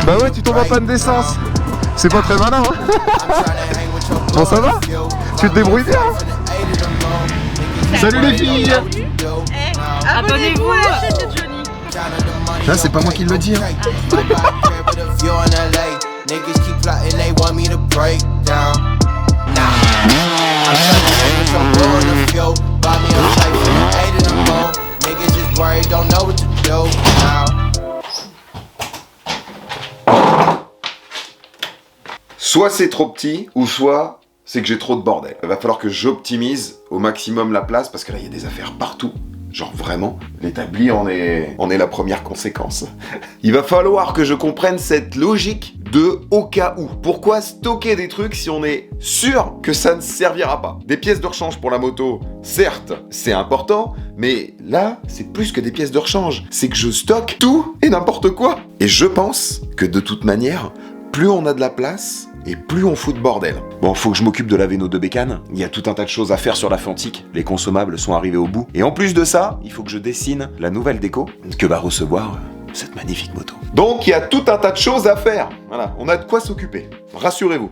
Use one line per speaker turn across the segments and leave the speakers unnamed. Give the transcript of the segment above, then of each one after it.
Bah ouais, tu tombes en panne d'essence. C'est pas très malin, hein. Bon, ça va? Tu te débrouilles bien, hein. Salut les filles.
Abonnez-vous à la chaîne de Johnny.
Là, c'est pas moi qui le dis, hein. Soit c'est trop petit, ou soit c'est que j'ai trop de bordel. Il va falloir que j'optimise au maximum la place, parce que là, il y a des affaires partout. Genre vraiment, l'établi en est la première conséquence. Il va falloir que je comprenne cette logique de au cas où. Pourquoi stocker des trucs si on est sûr que ça ne servira pas? Des pièces de rechange pour la moto, certes, c'est important, mais là, c'est plus que des pièces de rechange. C'est que je stocke tout et n'importe quoi. Et je pense que de toute manière, plus on a de la place, et plus on fout de bordel. Bon, faut que je m'occupe de laver nos deux bécanes. Il y a tout un tas de choses à faire sur la Fantique. Les consommables sont arrivés au bout. Et en plus de ça, il faut que je dessine la nouvelle déco que va recevoir cette magnifique moto. Donc, il y a tout un tas de choses à faire. Voilà, on a de quoi s'occuper. Rassurez-vous.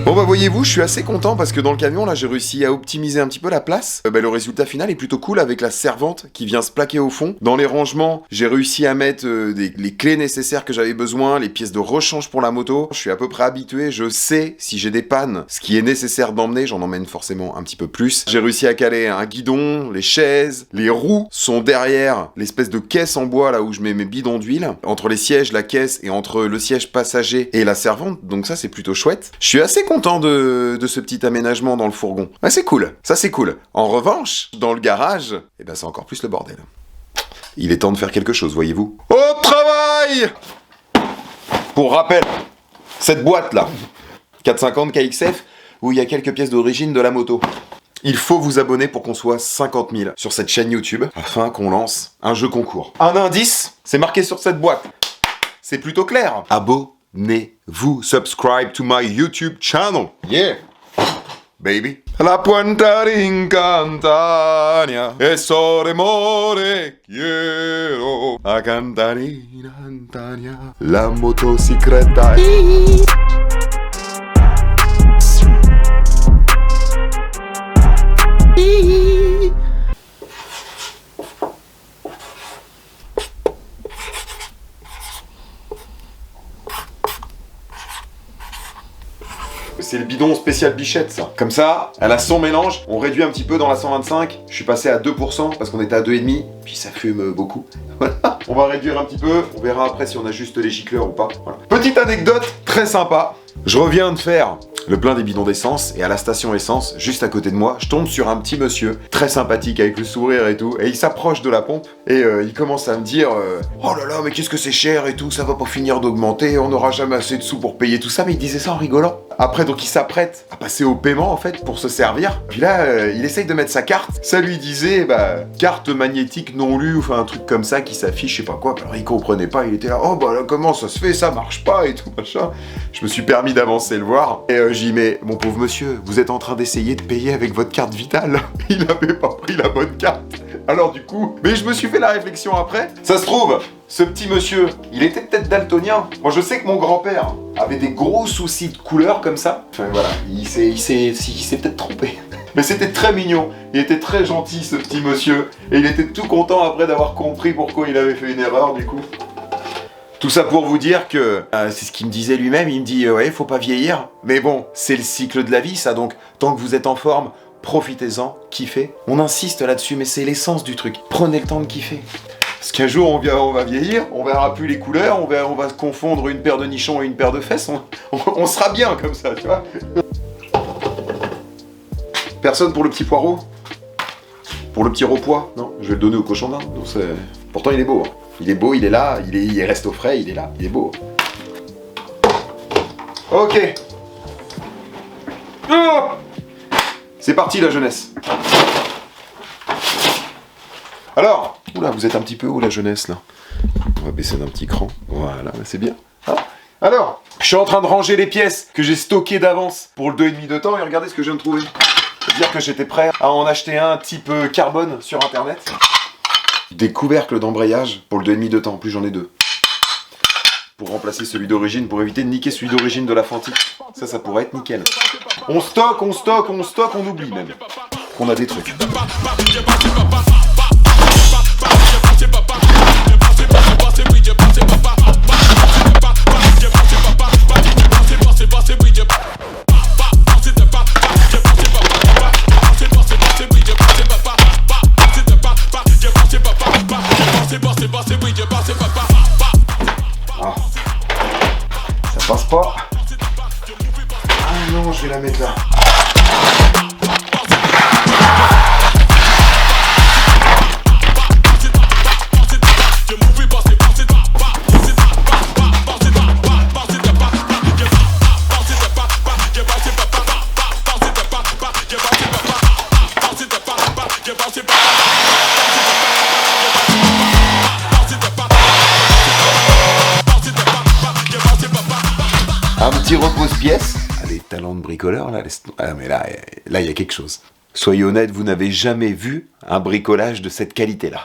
Bon bah voyez-vous, je suis assez content parce que dans le camion là j'ai réussi à optimiser un petit peu la place. Le résultat final est plutôt cool avec la servante qui vient se plaquer au fond. Dans les rangements, j'ai réussi à mettre les clés nécessaires que j'avais besoin, les pièces de rechange pour la moto. Je suis à peu près habitué, je sais si j'ai des pannes, ce qui est nécessaire d'emmener, j'en emmène forcément un petit peu plus. J'ai réussi à caler un guidon, les chaises, les roues sont derrière l'espèce de caisse en bois là où je mets mes bidons d'huile. Entre les sièges, la caisse et entre le siège passager et la servante, donc ça c'est plutôt chouette. Je suis assez content de ce petit aménagement dans le fourgon. Ouais, c'est cool, ça c'est cool. En revanche, dans le garage, eh ben c'est encore plus le bordel. Il est temps de faire quelque chose, voyez-vous. Au travail! Pour rappel, cette boîte là, 450 KXF, où il y a quelques pièces d'origine de la moto. Il faut vous abonner pour qu'on soit 50 000 sur cette chaîne YouTube, afin qu'on lance un jeu concours. Un indice, c'est marqué sur cette boîte. C'est plutôt clair. Abonnez-vous, subscribe to my YouTube channel. Yeah, baby. La puerta rincantania, eso de more quiero. A cantarina, Antania, la motocicleta. C'est le bidon spécial Bichette, ça. Comme ça, elle a son mélange, on réduit un petit peu dans la 125. Je suis passé à 2% parce qu'on était à 2,5, puis ça fume beaucoup. Voilà. On va réduire un petit peu, on verra après si on a juste les gicleurs ou pas. Voilà. Petite anecdote très sympa. Je reviens de faire le plein des bidons d'essence, et à la station essence, juste à côté de moi, je tombe sur un petit monsieur, très sympathique, avec le sourire et tout, et il s'approche de la pompe, et il commence à me dire oh là là, mais qu'est-ce que c'est cher et tout, ça va pas finir d'augmenter, on n'aura jamais assez de sous pour payer tout ça, mais il disait ça en rigolant. Après, donc il s'apprête à passer au paiement, en fait, pour se servir, puis là, il essaye de mettre sa carte, ça lui disait, carte magnétique non lue, enfin un truc comme ça qui s'affiche, je sais pas quoi, alors il comprenait pas, il était là, oh bah là, comment ça se fait, ça marche pas et tout, machin. Je me suis permis d'avancer le voir, et j'ai dit, mais mon pauvre monsieur, vous êtes en train d'essayer de payer avec votre carte vitale. Il avait pas pris la bonne carte. Alors du coup, mais je me suis fait la réflexion après. Ça se trouve, ce petit monsieur, il était peut-être daltonien. Moi je sais que mon grand-père avait des gros soucis de couleur comme ça. Enfin voilà, il s'est peut-être trompé. Mais c'était très mignon, il était très gentil ce petit monsieur. Et il était tout content après d'avoir compris pourquoi il avait fait une erreur du coup. Tout ça pour vous dire que, c'est ce qu'il me disait lui-même, il me dit ouais, faut pas vieillir. Mais bon, c'est le cycle de la vie ça, donc tant que vous êtes en forme, profitez-en, kiffez. On insiste là-dessus, mais c'est l'essence du truc. Prenez le temps de kiffer. Parce qu'un jour on va vieillir, on verra plus les couleurs, on va confondre une paire de nichons et une paire de fesses, on sera bien comme ça, tu vois. Personne pour le petit poireau? Pour le petit repois? Non, je vais le donner au cochon d'Inde. Pourtant il est beau, hein. Il est beau, il est là, il reste au frais, il est là, il est beau. Ok. Oh, c'est parti la jeunesse. Alors, oula, vous êtes un petit peu haut la jeunesse là. On va baisser d'un petit cran. Voilà, c'est bien. Ah. Alors, je suis en train de ranger les pièces que j'ai stockées d'avance pour le 2,5 de temps et regardez ce que je viens de trouver. C'est-à-dire que j'étais prêt à en acheter un type carbone sur internet. Des couvercles d'embrayage pour le 2,5 de temps, en plus j'en ai 2. Pour remplacer celui d'origine, pour éviter de niquer celui d'origine de la Fantique. Ça pourrait être nickel. On stocke, on oublie même qu'on a des trucs. Ah, ça passe pas. Ah non, je vais la mettre là. Un petit repose-pièce. Ah, les talents de bricoleur, là, ah, mais là, il y a quelque chose. Soyez honnête, vous n'avez jamais vu un bricolage de cette qualité-là.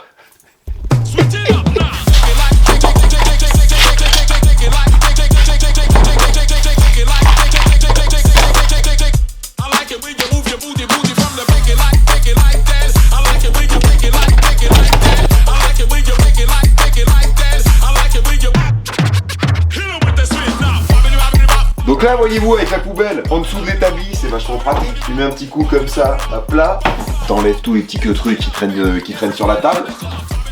Donc là, voyez-vous, avec la poubelle en dessous de l'établi, c'est vachement pratique. Tu mets un petit coup comme ça, à plat. T'enlèves tous les petits queutrucs qui traînent sur la table.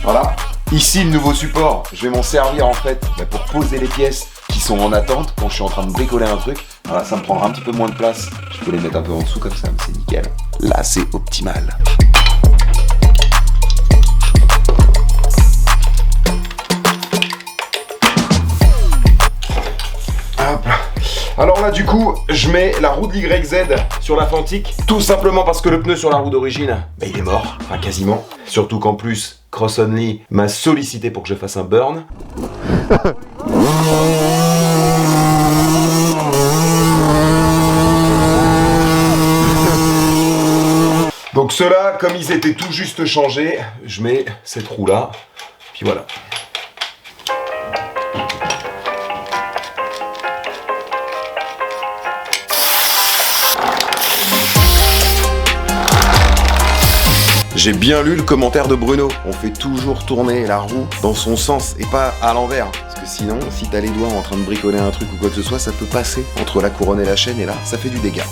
Voilà. Ici, le nouveau support, je vais m'en servir en fait pour poser les pièces qui sont en attente quand je suis en train de bricoler un truc. Voilà, ça me prendra un petit peu moins de place. Je peux les mettre un peu en dessous comme ça, mais c'est nickel. Là, c'est optimal. Hop. Alors là du coup, je mets la roue de l'YZ sur la Fantique, tout simplement parce que le pneu sur la roue d'origine, il est mort, enfin quasiment. Surtout qu'en plus, Cross Only m'a sollicité pour que je fasse un burn. Donc ceux-là, comme ils étaient tout juste changés, je mets cette roue là, puis voilà. J'ai bien lu le commentaire de Bruno. On fait toujours tourner la roue dans son sens et pas à l'envers. Parce que sinon, si t'as les doigts en train de bricoler un truc ou quoi que ce soit, ça peut passer entre la couronne et la chaîne et là, ça fait du dégât.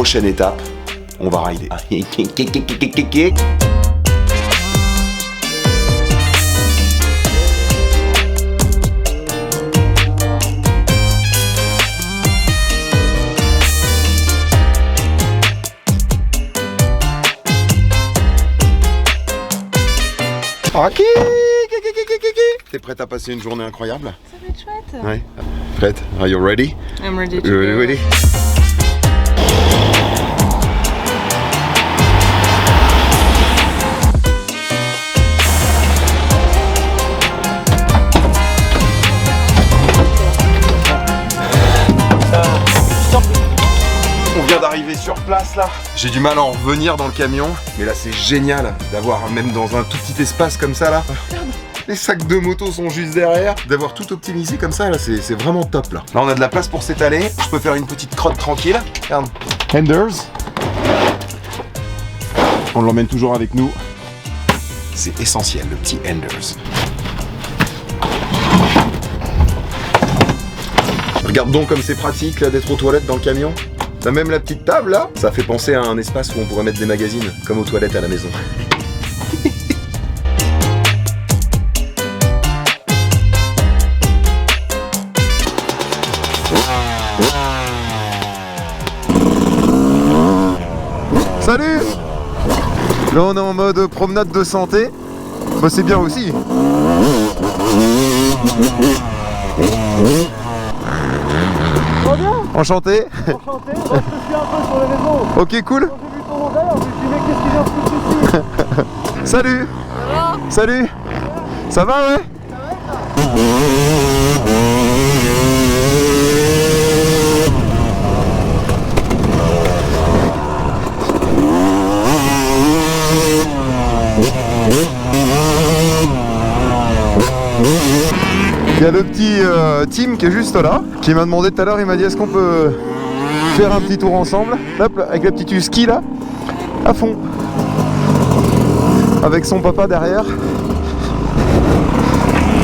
prochaine étape, on va rider. Ok. T'es prête à passer une journée incroyable?
Ça va être chouette.
Ouais. Prête? Are you ready?
I'm ready to
You
go.
ready? On vient d'arriver sur place là. J'ai du mal à en revenir dans le camion, mais là c'est génial d'avoir même dans un tout petit espace comme ça là. Les sacs de moto sont juste derrière, d'avoir tout optimisé comme ça là, c'est vraiment top là. Là on a de la place pour s'étaler, je peux faire une petite crotte tranquille. Regarde, Enders. On l'emmène toujours avec nous. C'est essentiel le petit Enders. Regarde donc comme c'est pratique là d'être aux toilettes dans le camion. T'as même la petite table là, ça fait penser à un espace où on pourrait mettre des magazines, comme aux toilettes à la maison. Salut! Là on est en mode promenade de santé. Bah c'est bien aussi. Enchanté.
Enchanté, moi je te suis un peu sur les réseaux.
Ok, cool.
Quand j'ai vu ton nom d'ailleurs, je me suis dit mais qu'est-ce qu'il vient de foutre ici?
Salut.
Ça va?
Salut. Ça va, ouais? Il y a le petit Tim qui est juste là, qui m'a demandé tout à l'heure, il m'a dit est-ce qu'on peut faire un petit tour ensemble, hop, avec la petite husky là, à fond, avec son papa derrière.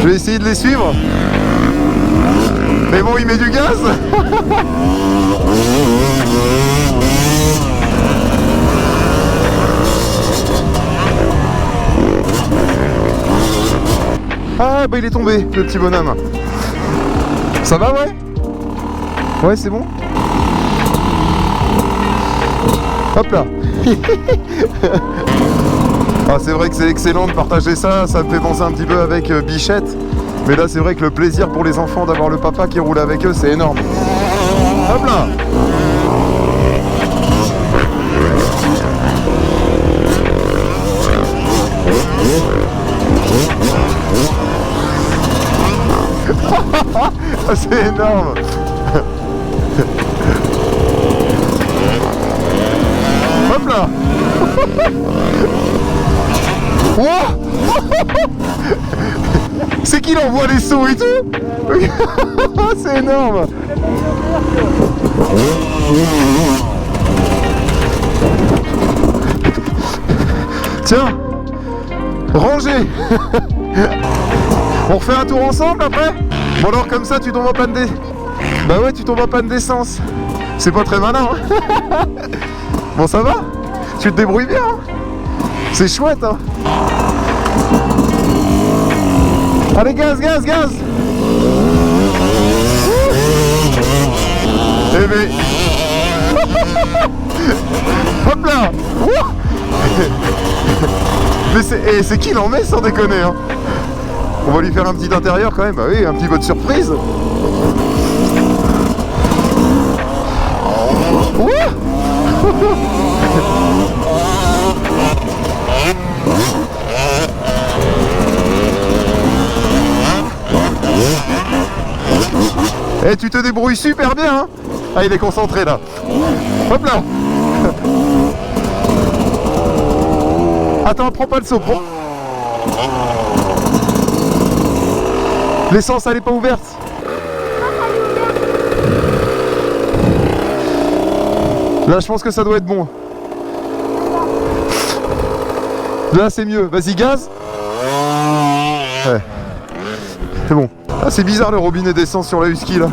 Je vais essayer de les suivre, mais bon il met du gaz. Ah bah il est tombé, le petit bonhomme. Ça va, ouais? Ouais, c'est bon? Hop là. Ah, c'est vrai que c'est excellent de partager ça, ça me fait penser un petit peu avec Bichette. Mais là c'est vrai que le plaisir pour les enfants d'avoir le papa qui roule avec eux, c'est énorme. Hop là. C'est énorme. Hop là. C'est qu'il envoie les sauts et tout. C'est énorme. Tiens, rangez. On refait un tour ensemble après? Bon alors comme ça tu tombes en panne d'essence. Bah ouais, tu tombes en panne d'essence. C'est pas très malin hein. Bon ça va? Tu te débrouilles bien hein. C'est chouette hein. Allez gaz, gaz, gaz. Eh mais hop là. Mais c'est qui l'en met sans déconner hein. On va lui faire un petit intérieur quand même, bah oui, un petit peu de surprise. Eh, tu te débrouilles super bien hein. Ah, il est concentré là. Hop là. Attends, prends pas le saut. Prends... L'essence elle est pas ouverte. Là je pense que ça doit être bon. Là c'est mieux. Vas-y gaz. Ouais. C'est bon. Ah c'est bizarre le robinet d'essence sur la husky là.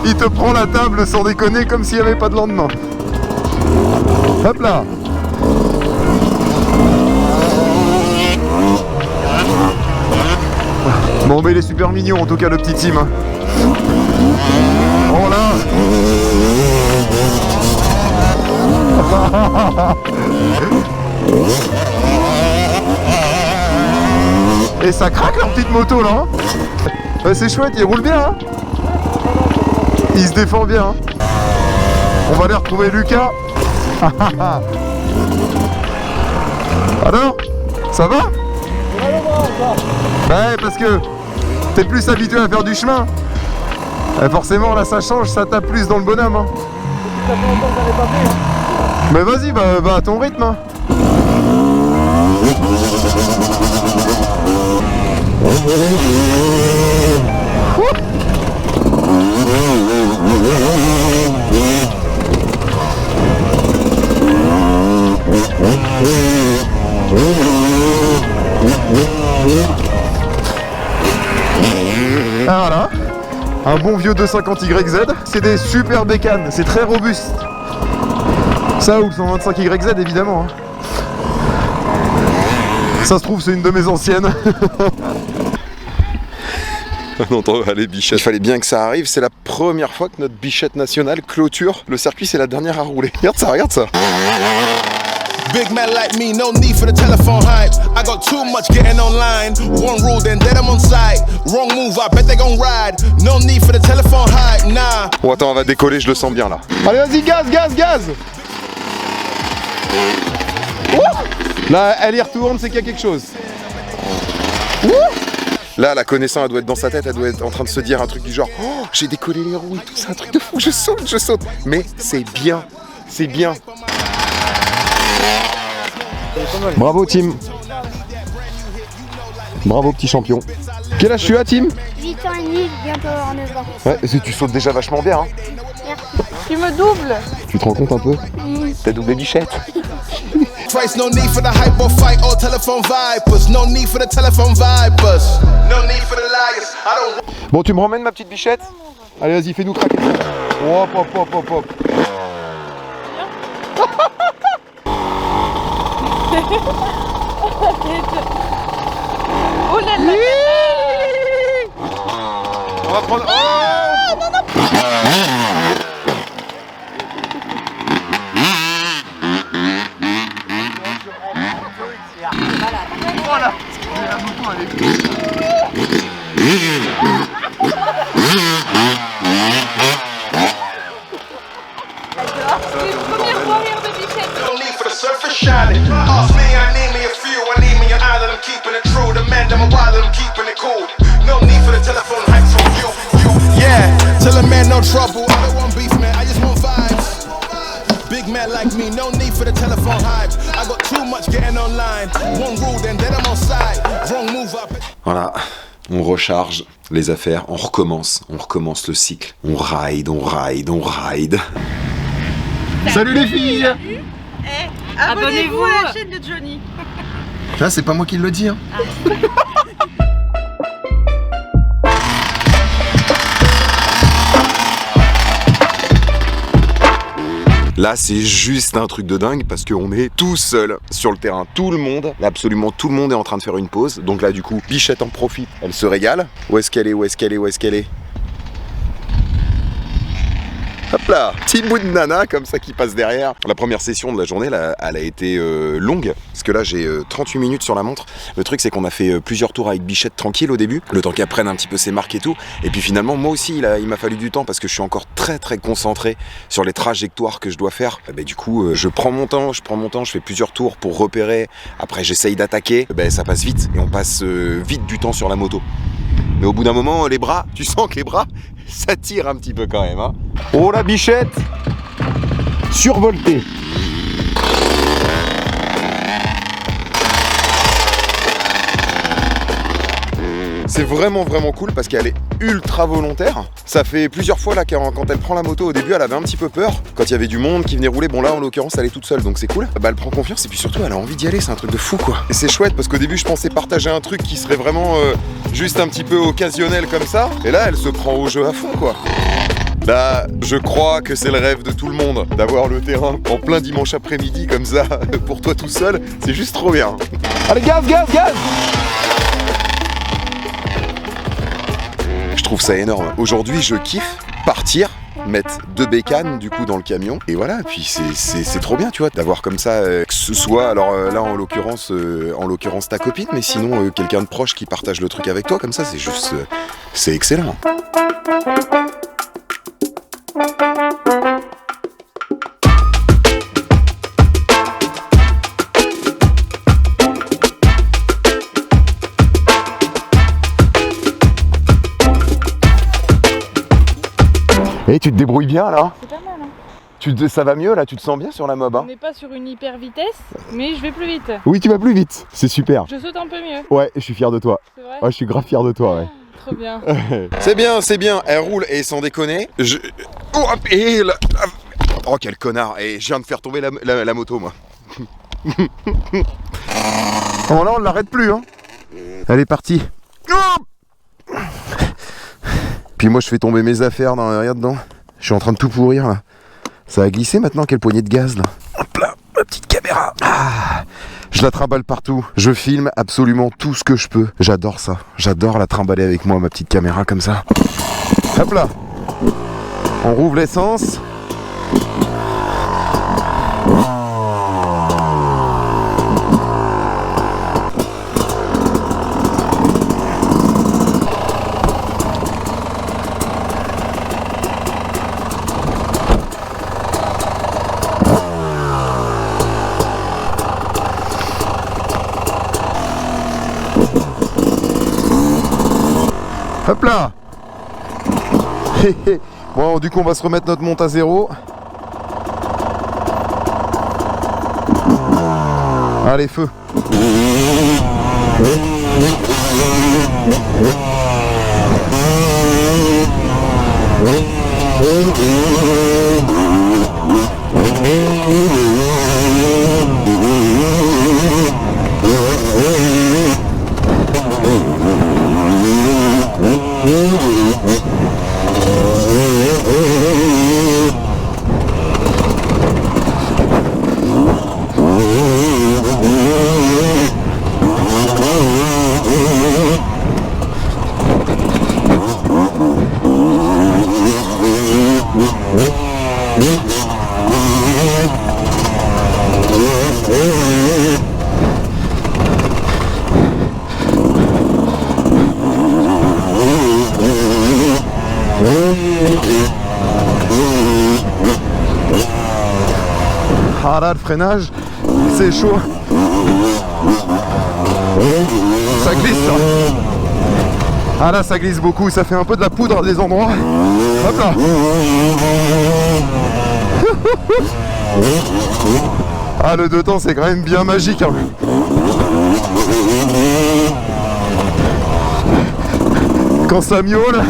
Il te prend la table sans déconner comme s'il n'y avait pas de lendemain. Hop là. Bon mais il est super mignon en tout cas le petit Tim. Oh là. Et ça craque leur petite moto là hein. Ouais, c'est chouette, il roule bien hein. Il se défend bien hein. On va aller retrouver Lucas. Alors, ça va? Ouais, parce que t'es plus habitué à faire du chemin. Et forcément, là, ça change, ça tape plus dans le bonhomme. Hein.
Ça fait longtemps que j'en ai pas fait.
Mais vas-y, bah à ton rythme. Hein. Ah voilà, un bon vieux 250 YZ, c'est des super bécanes, c'est très robuste. Ça ou le 125 YZ évidemment. Hein. Ça se trouve c'est une de mes anciennes. Non, allez Bichette. Il fallait bien que ça arrive, c'est la première fois que notre Bichette nationale clôture le circuit, c'est la dernière à rouler. Regarde ça, regarde ça.
Big man like me, no need for the telephone hype. I got too much getting online. One rule, then dead I'm on site. Wrong move, I bet they gon' ride. No need for the telephone hype, nah.
Bon attends, on va décoller, je le sens bien là. Allez vas-y, gaz, gaz, gaz. Là, elle y retourne, c'est qu'il y a quelque chose. Là, la connaissance, elle doit être dans sa tête, elle doit être en train de se dire un truc du genre oh, j'ai décollé les roues et tout, c'est un truc de fou, je saute, je saute. Mais c'est bien, c'est bien. Bravo, Tim. Bravo, petit champion. Quel âge tu as, Tim?
8 ans et demi, bientôt avoir 9 ans.
Ouais, tu sautes déjà vachement bien. Hein.
Merci.
Tu me doubles.
Tu te rends compte un peu? T'as doublé Bichette.
Christ, no need for the hype or fight or telephone vipers. No need for the telephone vipers. No need for the liars. I don't.
Bon, tu me ramènes ma petite Bichette? Allez, vas-y, fais-nous craquer. Hop, hop, hop, hop, hop.
Oh là là.
On va prendre. Oh non, non. Voilà. La moto, elle est...
Première fois rire de Bichette.
No need for the surface shining. Ask me, I need me a few. I need me an island. I'm keeping it true. The man, I'm a wild. I'm keeping it cool. No need for the telephone hype from you. Yeah, tell a man no trouble. I don't want beef, man. I just want vibes. Big man like me, no need for the telephone hype. I got too much getting online. One rule, then I'm on side. Wrong move up.
Voilà, on recharge les affaires, on recommence le cycle. On ride, on ride, on ride. Salut les filles!
Abonnez-vous à la chaîne de Johnny.
Là, c'est pas moi qui le dis. Hein. Là, c'est juste un truc de dingue parce qu'on est tout seul sur le terrain. Tout le monde, absolument tout le monde est en train de faire une pause. Donc là, du coup, Bichette en profite. Elle se régale. Où est-ce qu'elle est? Où est-ce qu'elle est? Où est-ce qu'elle est? Hop là, petit bout de nana comme ça qui passe derrière. La première session de la journée, là, elle a été longue. Parce que là, j'ai 38 minutes sur la montre. Le truc, c'est qu'on a fait plusieurs tours avec Bichette tranquille au début. Le temps qu'elle prenne un petit peu ses marques et tout. Et puis finalement, moi aussi, il m'a fallu du temps parce que je suis encore très très concentré sur les trajectoires que je dois faire. Du coup, je prends mon temps, je fais plusieurs tours pour repérer. Après, j'essaye d'attaquer. Ça passe vite et on passe vite du temps sur la moto. Mais au bout d'un moment, les bras, tu sens que les bras, ça tire un petit peu quand même. Hein. Oh la Bichette! Survoltée. c'est vraiment cool parce qu'elle est ultra volontaire. Ça fait plusieurs fois là quand elle prend la moto, au début elle avait un petit peu peur quand il y avait du monde qui venait rouler. Bon là en l'occurrence elle est toute seule donc c'est cool. Bah elle prend confiance et puis surtout elle a envie d'y aller, c'est un truc de fou quoi. Et c'est chouette parce qu'au début je pensais partager un truc qui serait vraiment juste un petit peu occasionnel comme ça. Et là elle se prend au jeu à fond quoi. Là, je crois que c'est le rêve de tout le monde, d'avoir le terrain en plein dimanche après-midi comme ça, pour toi tout seul, c'est juste trop bien. Allez, gaz! Je trouve ça énorme. Aujourd'hui, je kiffe partir, mettre 2 bécanes du coup dans le camion, et voilà, puis c'est trop bien, tu vois, d'avoir comme ça, que ce soit, alors là en l'occurrence ta copine, mais sinon quelqu'un de proche qui partage le truc avec toi, comme ça, c'est juste, c'est excellent. Et tu te débrouilles bien là?
C'est pas mal hein.
Ça va mieux là, tu te sens bien sur la mob hein?
On n'est pas sur une hyper vitesse, mais je vais plus vite.
Oui, tu vas plus vite, c'est super.
Je saute un peu mieux.
Ouais, je suis fier de toi.
C'est vrai?
Ouais, je suis grave fier de toi, ouais.
Trop bien.
C'est bien, elle roule et sans déconner. Oh quel connard, et je viens de faire tomber la moto moi. Bon là on ne l'arrête plus hein. Elle est partie. Puis moi je fais tomber mes affaires dans rien dedans. Je suis en train de tout pourrir là. Ça a glissé maintenant, quelle poignée de gaz là. Hop là, ma petite caméra. Je la trimballe partout. Je filme absolument tout ce que je peux. J'adore ça. J'adore la trimballer avec moi, ma petite caméra comme ça. Hop là. On rouvre l'essence. Hop là. Bon, du coup on va se remettre notre monte à zéro. Allez, feu. Ah là, le freinage, c'est chaud. Ça glisse ça. Ah là, ça glisse beaucoup, ça fait un peu de la poudre à des endroits. Hop là. Ah, le deux temps, c'est quand même bien magique hein. Quand ça miaule.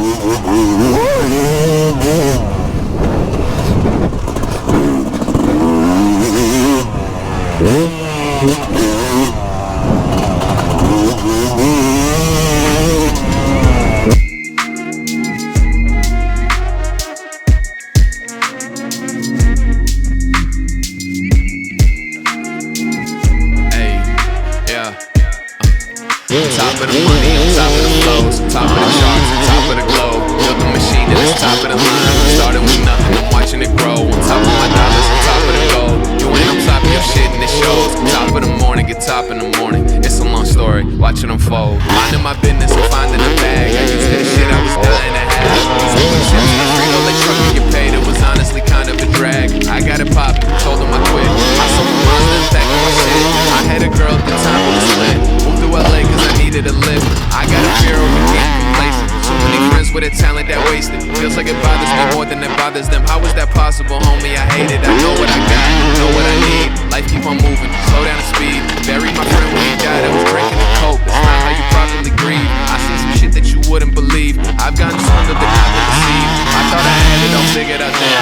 Top of the money, on top of the flows, top of the charts, on top of the globe. Built a machine and it's top of the line. Started with nothing, I'm watching it grow. On top of my dollars, on top of the gold. You ain't on top of your shit and it shows. Top of the morning, get top in the morning. It's a long story, watch it unfold. Minding my business, I'm finding a bag. I used that shit I was dying to have. These open ships in the street, all they truck me get paid. It was honestly kind of a drag. I got it poppin', told them I quit. I sold my mom and packed my shit. I had a girl at the time who was lit. Moved to LA cause I needed a lift. I got a fear over getting complacent. So many friends with a talent that wasted. Feels like it bothers me more than it bothers them. How is that possible, homie? I hate it. I know what I got, know what I need. Life keep on moving, slow down the speed. Buried my friend when he died. I was drinking the coke. That's not how you properly grieve. I see some shit that wouldn't believe. I've gotten stronger than I could receive. I thought I had it all figured out then.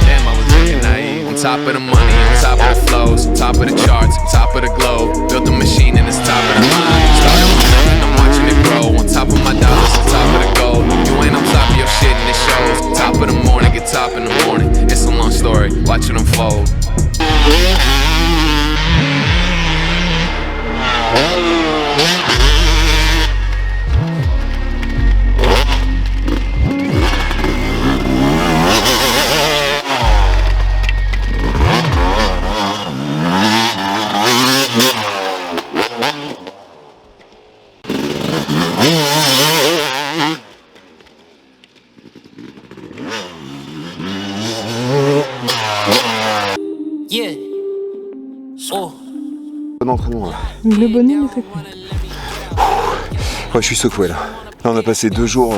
Damn, I was looking naive. On top of the money, on top of the flows, top of the charts, top of the globe. Built a machine and it's top of the line. Started with nothing, I'm watching it grow. On top of my dollars, on top of the gold. You ain't on top of your shit and it shows. Top of the morning, get top in the morning. It's a long story, watch it unfold.
Yeah. Oh.
Bon entraînement là.
Le bonnet était cool.
Ouais, je suis secoué là. Là, on a passé 2 jours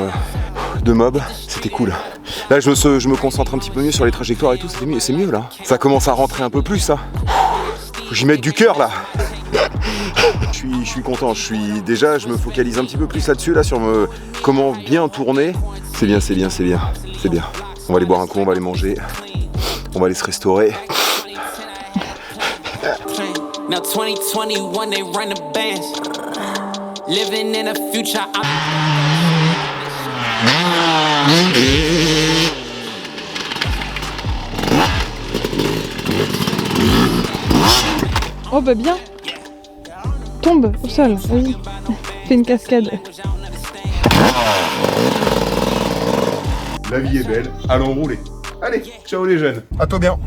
de mob, c'était cool. Là, je me concentre un petit peu mieux sur les trajectoires et tout, c'est mieux là. Ça commence à rentrer un peu plus, ça. Faut que j'y mette du cœur là. Je suis content, déjà, je me focalise un petit peu plus là-dessus, là, sur comment bien tourner. C'est bien. On va aller boire un coup, on va aller manger, on va aller se restaurer.
Now 2021 they run the bands. Living in a future.
Oh bah bien. Tombe au sol, vas-y. Fais une cascade.
La vie est belle, allons rouler. Allez, ciao les jeunes. À toi bien.